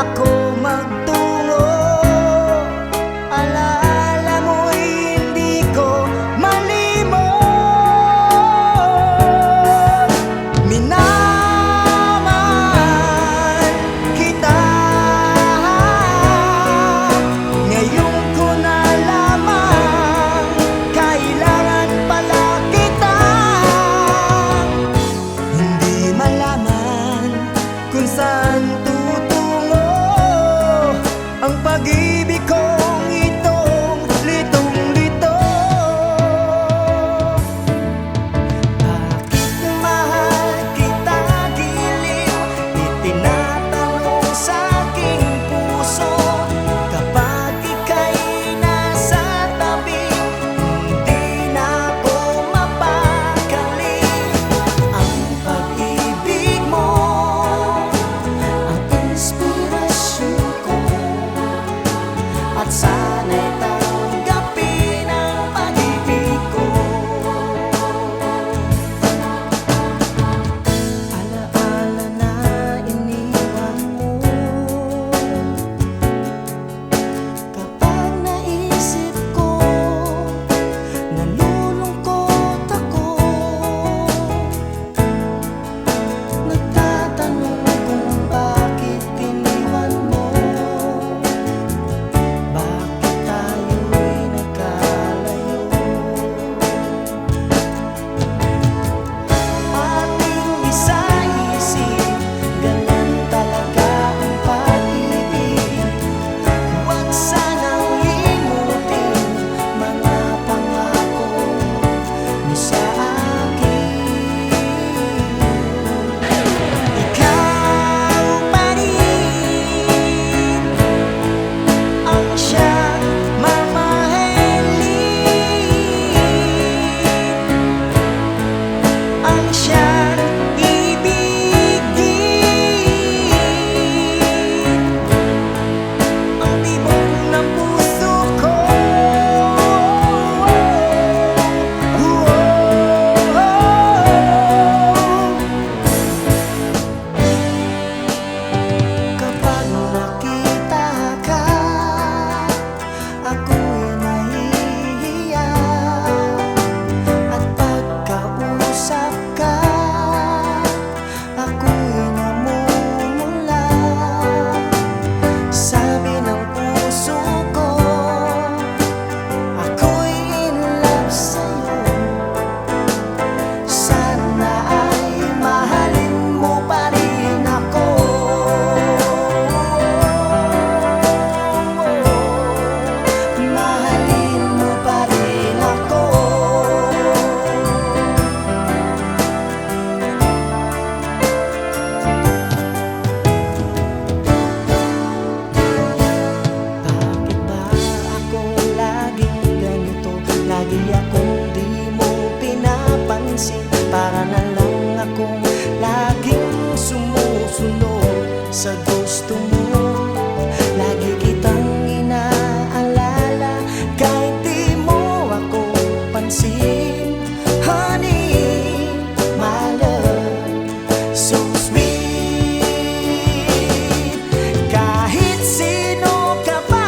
ako magtungo. Alaala mo'y hindi ko malimot. Minamahal kita, ngayon ko nalaman kailangan pala kita. Hindi malaman kung saan tutungo ang pag-ibig kong itong litong-lito. Bakit mahal kita giliw? Itinatanong sa aking puso. Kapag ika'y nasa tabi, hindi na ako mapakali. Ang pag-ibig mo ang inspirasyon ko, at sana'y tanggapin ang pag-ibig ko. Alaala na iniwan mo, kapag naisip ko, nalulungkot ako. Nagtatanong kung bakit iniwan mo, bakit tayo'y nagkalayo. Ating isa-isip, ganun talaga ang pag-ibig. Huwag sanang limutin mga pangako mo sa akin. Ikaw pa rin ang siyang mamahalin, ang siyang ibigin, ang tibok ng puso ko. Kapag nakita ka, ako'y nahihiya, at pagkausap ka, ako'y namumula. Sabi ng puso ko, ako'y in love sa'yo. Sana ay mahalin mo pa rin ako. Mahalin mo pa rin ako. Bakit ba ako laging ganito? Lagi akong di mo pinapansin. Para na lang akong laging sumusunod sa gusto mo. Lagi kitang inaalala kahit di mo ako pansin. Honey, my love, so sweet. Kahit sino ka pa,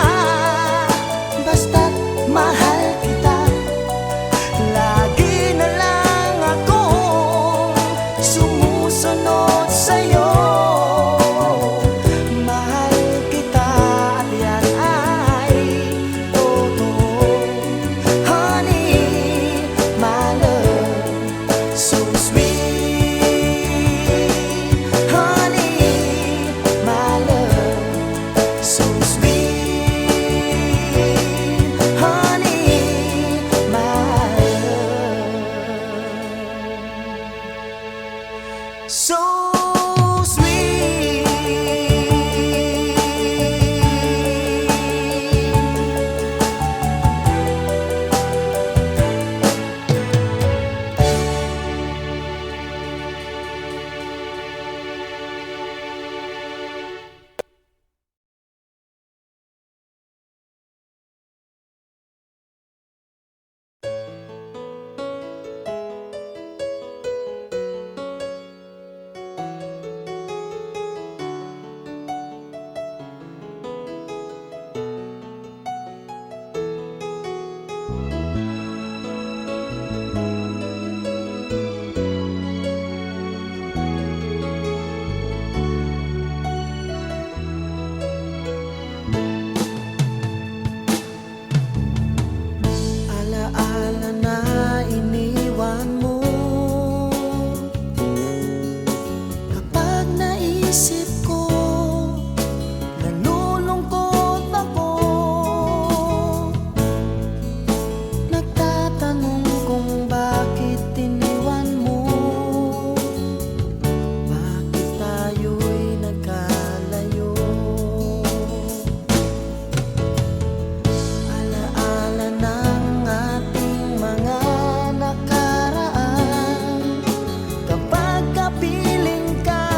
basta't mahal kita. Lagi na lang akong sumusunod sa'yo. isip ko, nalulungkot ako. Nagtatanong kung bakit iniwan mo, bakit tayo'y nagkalayo. Alaala ng ating mga nakaraan, kapag kapiling ka,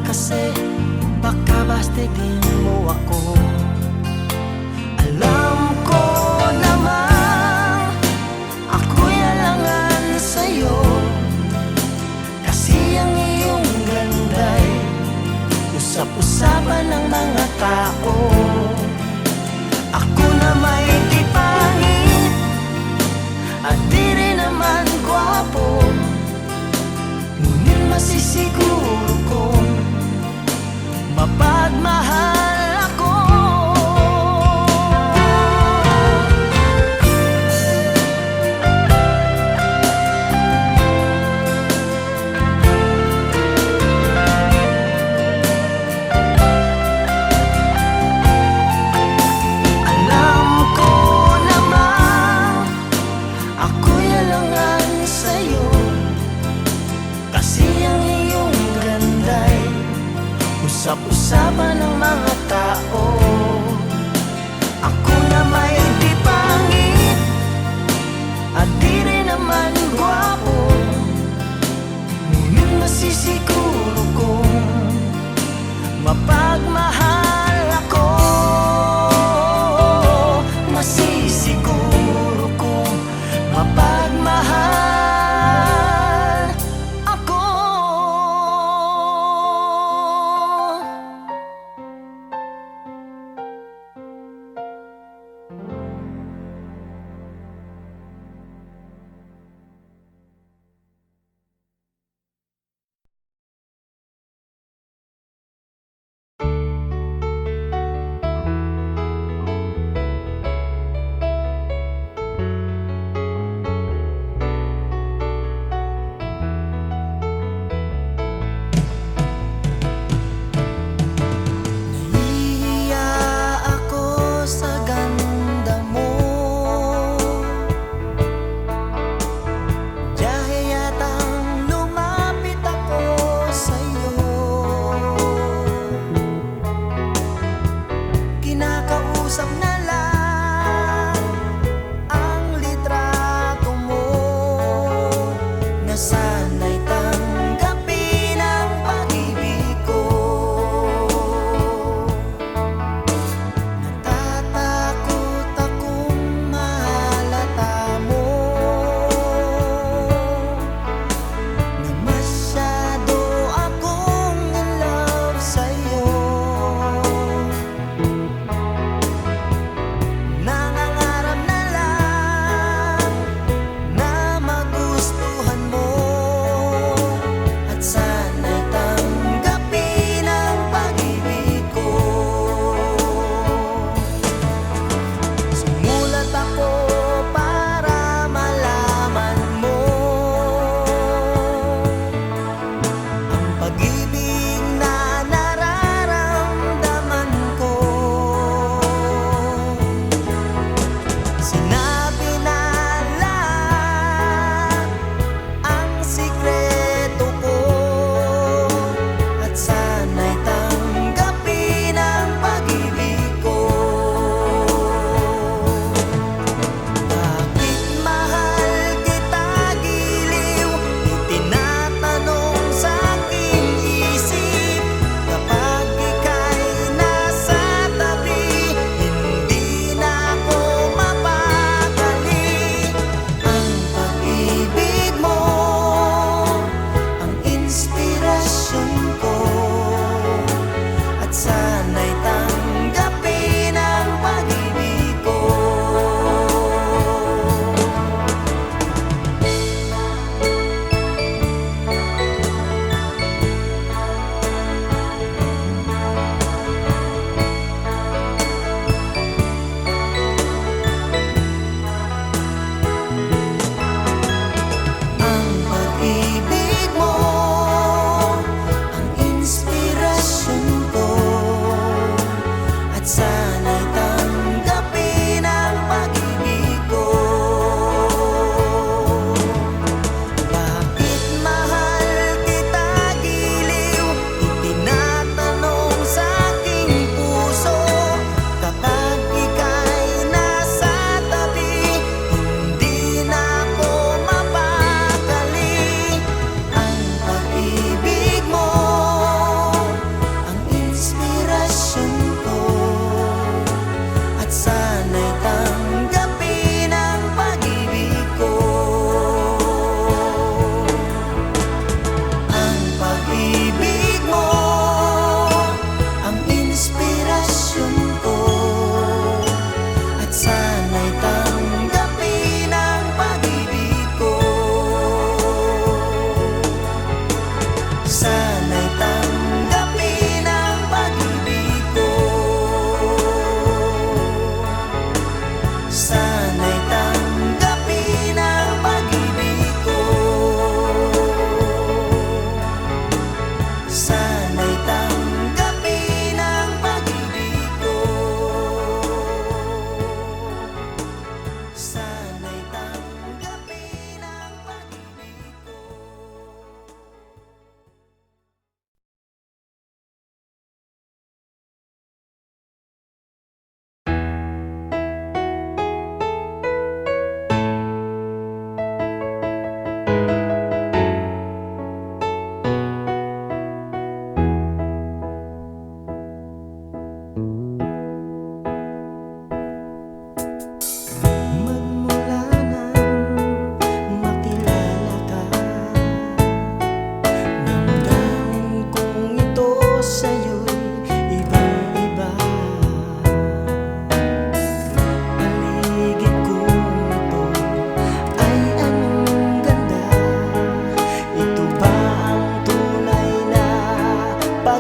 Kasi baka bastitin mo ako. Alam ko naman ako'y alangan sa'yo, kasi ang iyong ganda'y usap-usapan ng mga tao. Ako na may di pangit at di rin naman gwapo, ngunit masisiguro kong mapagmahal ako. Alam ko naman ako'y alangan sa'yo, kasi ang iyong ganda'y usap-usapan ng mga tao. Ako na may di pangit at di rin naman gwapo, ngunit masisiguro kong mapagmahal ako. Masisiguro kong mapagmahal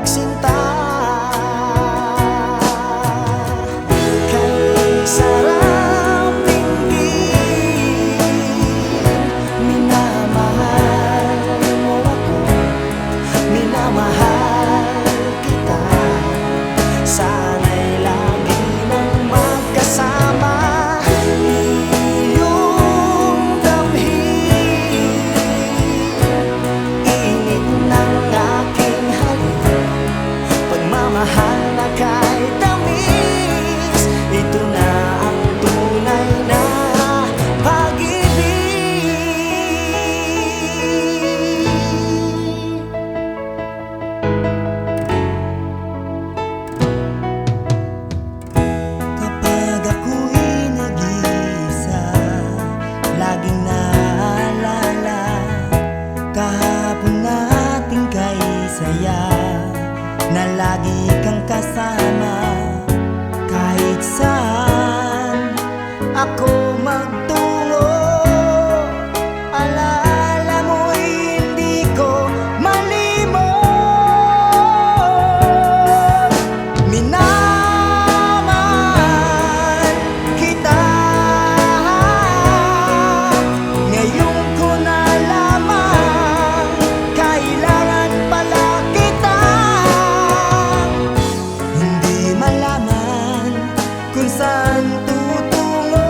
magsinta. Kay sarap tingin, minamahal mo ako, minamahal kita. Sana'y lagi nang magkasama. Iyong damhin, init ng aking halik, pagmamahal na kahit tamis. Ito na ang tunay na pag-ibig. Kapag ako'y nag-iisa, laging naalala kahapon nating kay saya, na lagi kang kasama. Kahit saan ako magtungo, alaala mo'y hindi ko malimot. Minamahal kita, ngayon ko na lamang kailangan pala kita. Hindi malaman kung saan tutungo,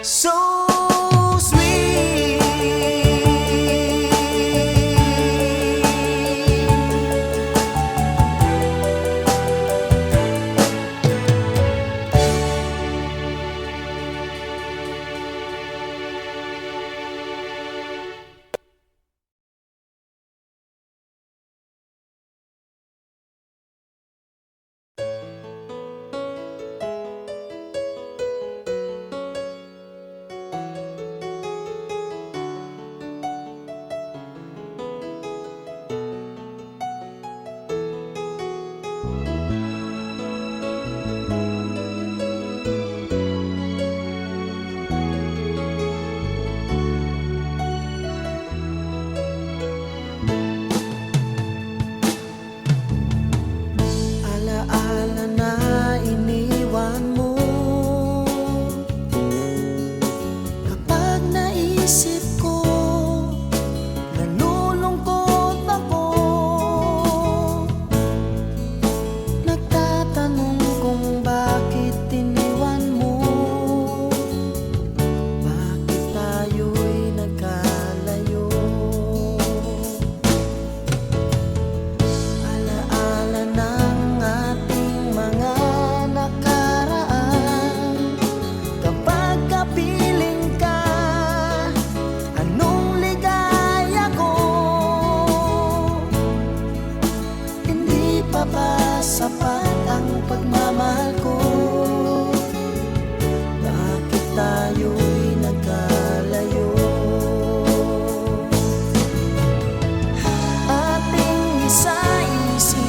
So sweet. Alaala na iniwan mo. Kapag naisip ko, nalulungkot ako. Nagtatanong kung bakit iniwan mo. Bakit tayo'y nagkalayo? Alaala ng ating mga nakaraan. Kapag kapiling ka, anong ligaya ko. Hindi pa ba sapat ang pagmamahal ko? Bakit tayo'y nagkalayo? Ating isa-isip,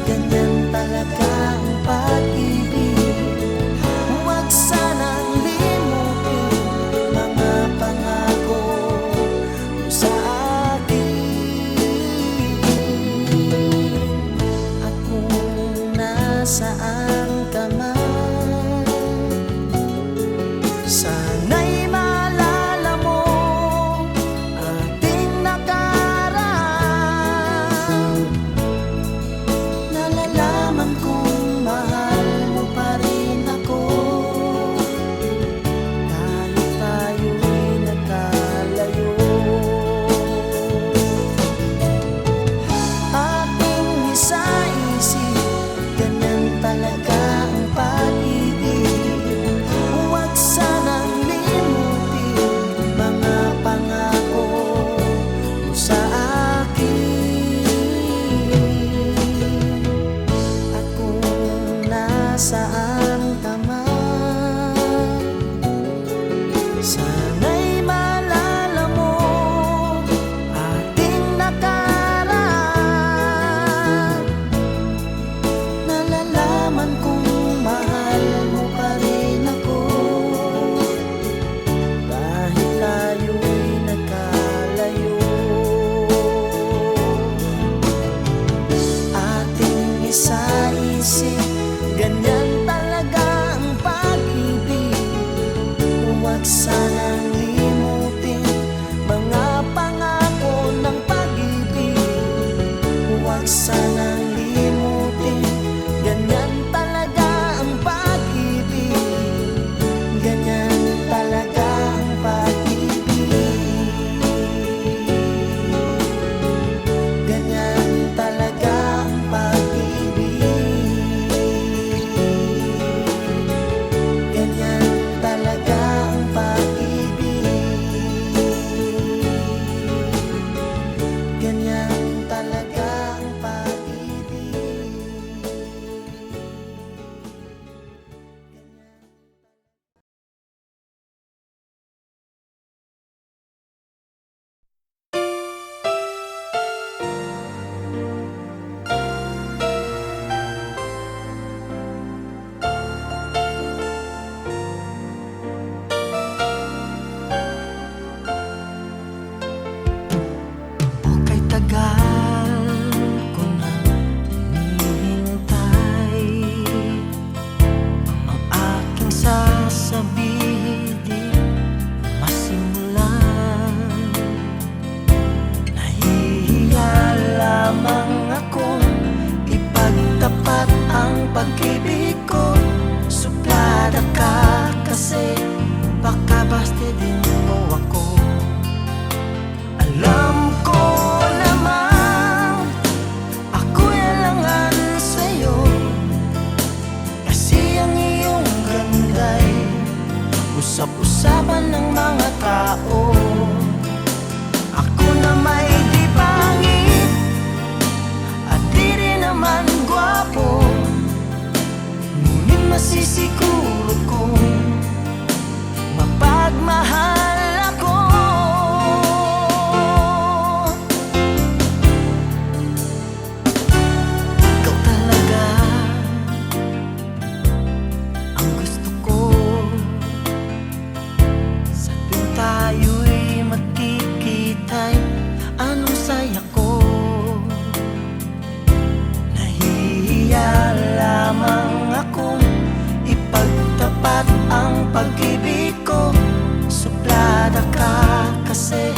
ganyan talaga ang pag-ibig. Huwag sanang limutin mga pangako mo sa akin. At kung nasaan ka man, sana'y maalala mo ating nakaraan. Nalalaman kong mahal mo pa rin ako, kahit tayo'y nagkalayo. Ating isa-isip, ganyan talaga ang pag-ibig. Huwag sanang limutin mga pangako mo sa akin. At kung nasaan ka man, sana'y maalala mo ating nakaraan. Nalalaman kong mahal mo pa rin ako, kahit tayo'y nagkalayo. Ating isa-isip, ganyan talaga ang pag-ibig. Huwag sanang limutin mga pangako ng pag-ibig. Huwag sanang limutin, ganyan talaga ang pag-ibig. Ganyan talaga ang pag-ibig. Ganyan talaga ang pag-ibig. Ganyan talaga ang pag-ibig. usap-usapan ng mga tao. Ako na may di pangit at di rin naman gwapo, ngunit masisiguro kong mapagmahal ako. Ikaw talaga ang gusto ko sa tuwing tayo'y magkikita'y anong saya ko. Nahihiya lamang akong ipagtapat ang pag-ibig ko. Suplada ka kasi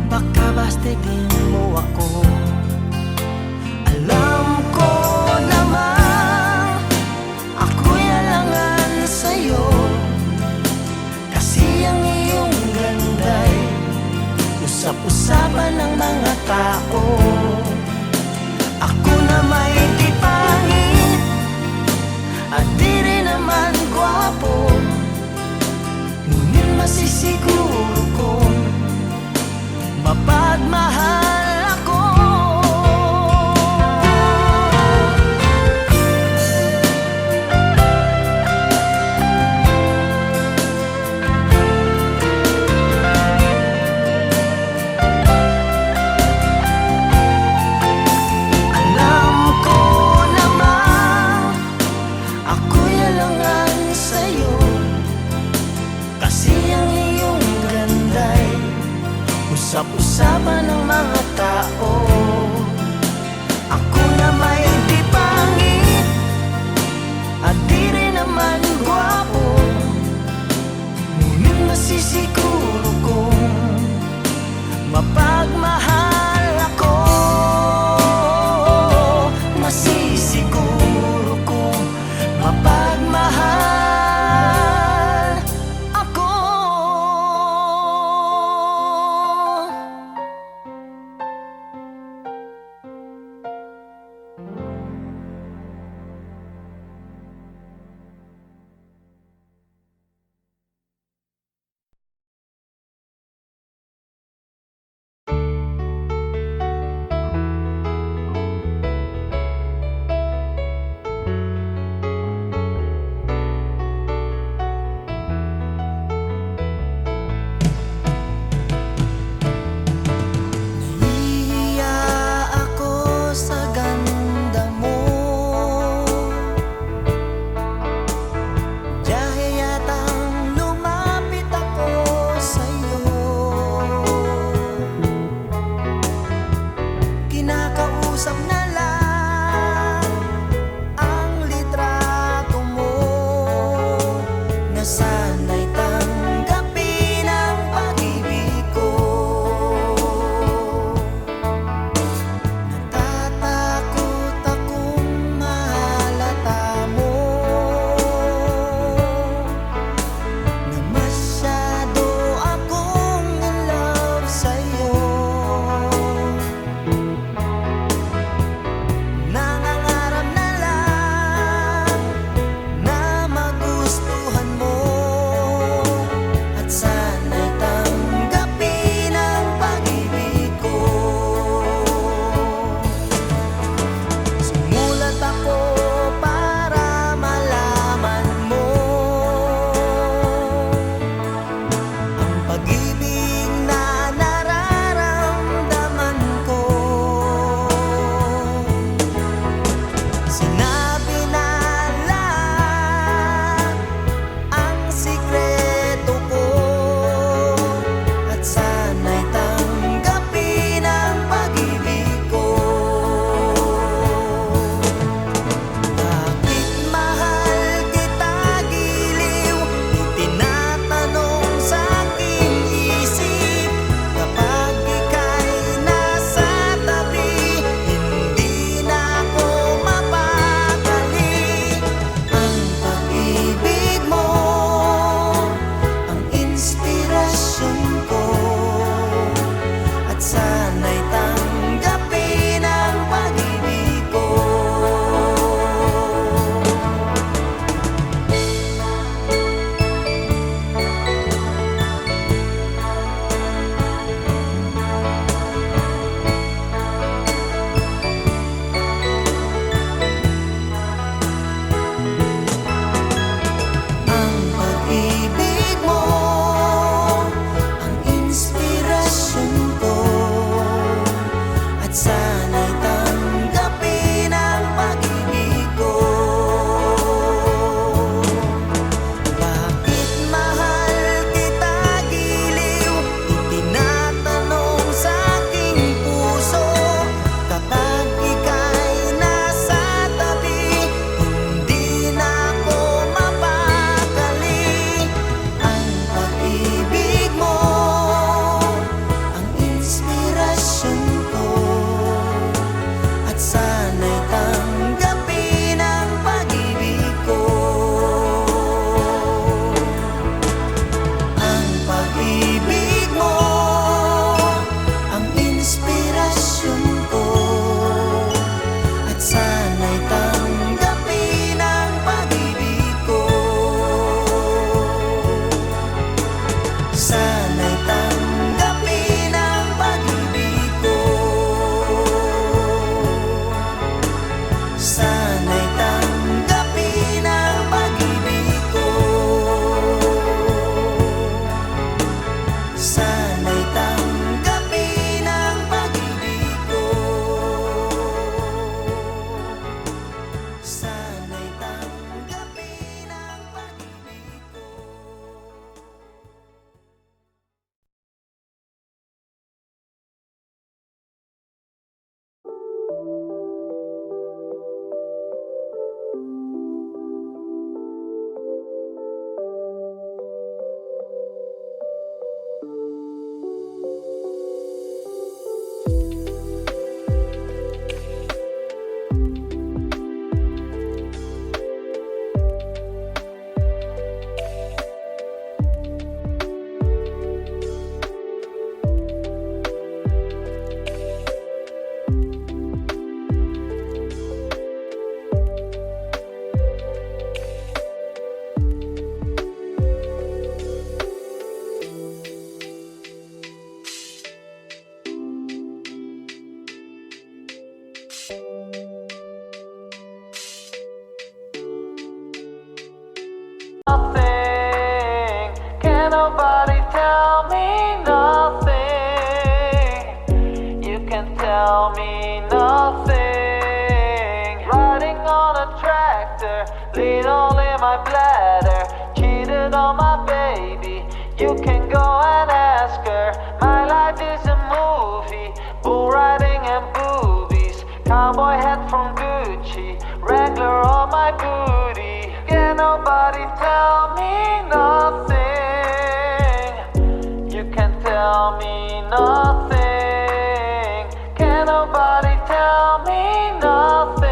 baka bastidin mo ako. Alam ko naman ako'y alangan sa'yo, kasi ang iyong ganda'y usap-usapan ng mga tao. Ako na may di pangit at di rin naman gwapo, ngunit masisiguro kong mapagmahal ako. Alam ko naman ako'y alangan sa'yo, kasi ang iyong ganda'y usap-usapan ng mga tao. Ako na may di pangit at di rin naman gwapo, ngunit masisiguro kong mapagmahal ako. Masisiguro kong mapagmahal ako. Can nobody tell me nothing? You can tell me nothing. Riding on a tractor, needle in my bladder, cheated on my baby. You can go and ask her. My life is a movie, bull riding and boobies, cowboy hat from Gucci, Wrangler on my booty. Can nobody tell me nothing? You can tell me nothing. Can nobody tell me nothing?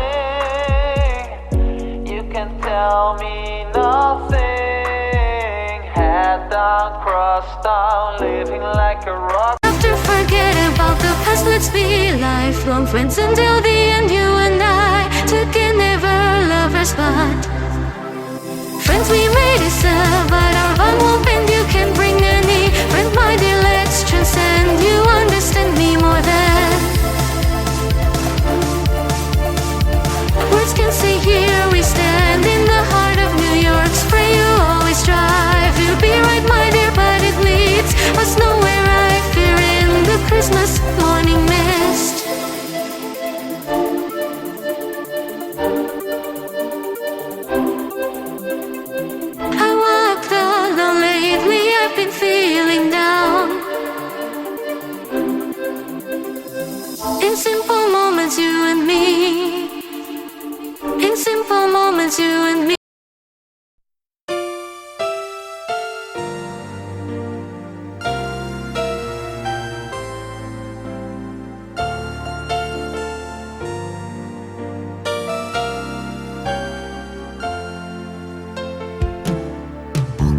You can tell me nothing. Head down, cross down, living like a rock. Have to forget about the past, let's be lifelong friends until the end. You and I together, never lovers, but friends we may deserve, but our bond won't bend. You can bring any friend, my dear, let's transcend. You understand me more than words can say. Here we stand in the heart of New York. Spray, you always strive to be right, my dear, but it leads us nowhere. I fear in the Christmas morning mist. I walked alone lately, I've been feeling down. In simple moments, you and me. In simple moments, you and me.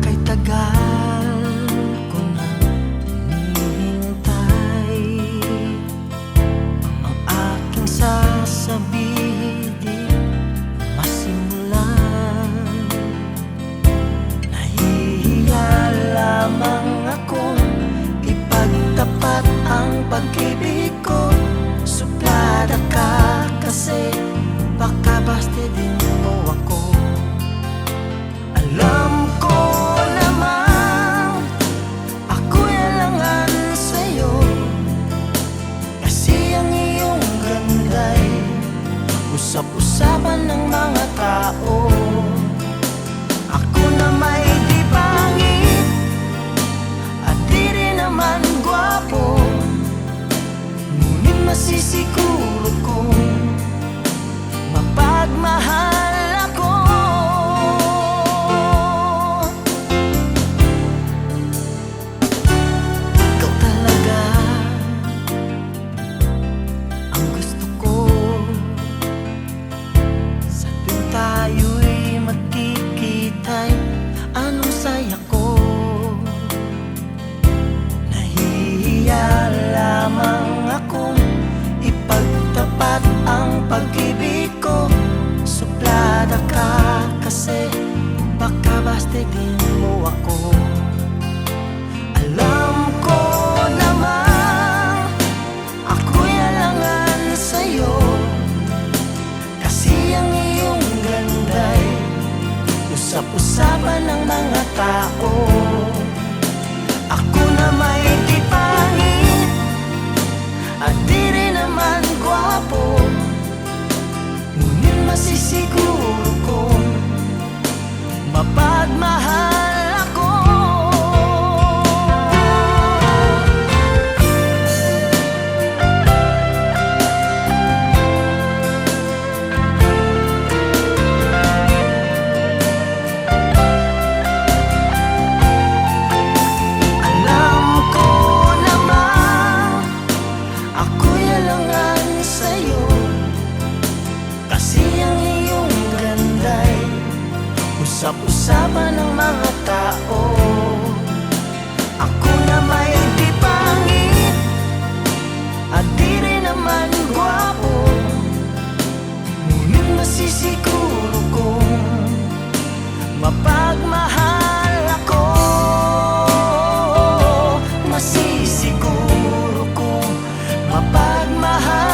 Kay tagal ko nang hinihintay, ang aking sasabihin di masimulan. Nahihiya lamang akong ipagtapat ang pag-ibig ko. Suplada ka kasi baka bastidin mo ako. Alam ko naman ako'y alangan sa'yo, kasi ang iyong ganda'y usap-usapan ng mga tao. Ako na may di pangit at di rin naman gwapo, ngunit masisiguro kong mapagmahal ako. Ikaw talaga ang gusto ko. Sa tuwing tayo'y magkikita'y anong saya ko. Nahihiya lamang akong ipagtapat ang pag-ibig ko. Suplada ka kasi baka bastidin mo ako. Alam ko naman ako'y alangan sa'yo, kasi ang iyong ganda'y usap-usapan ng mga tao. Ako na may di pangit at di rin naman gwapo, ngunit masisiguro kong mapagmahal ako. Alam ko naman ako'y alangan sa'yo, kasi ang iyong ganda'y usap-usapan ng mga tao. Ako na may di pangit at di rin naman gwapo, ngunit masisiguro kong mapagmahal ako. Masisiguro kong mapagmahal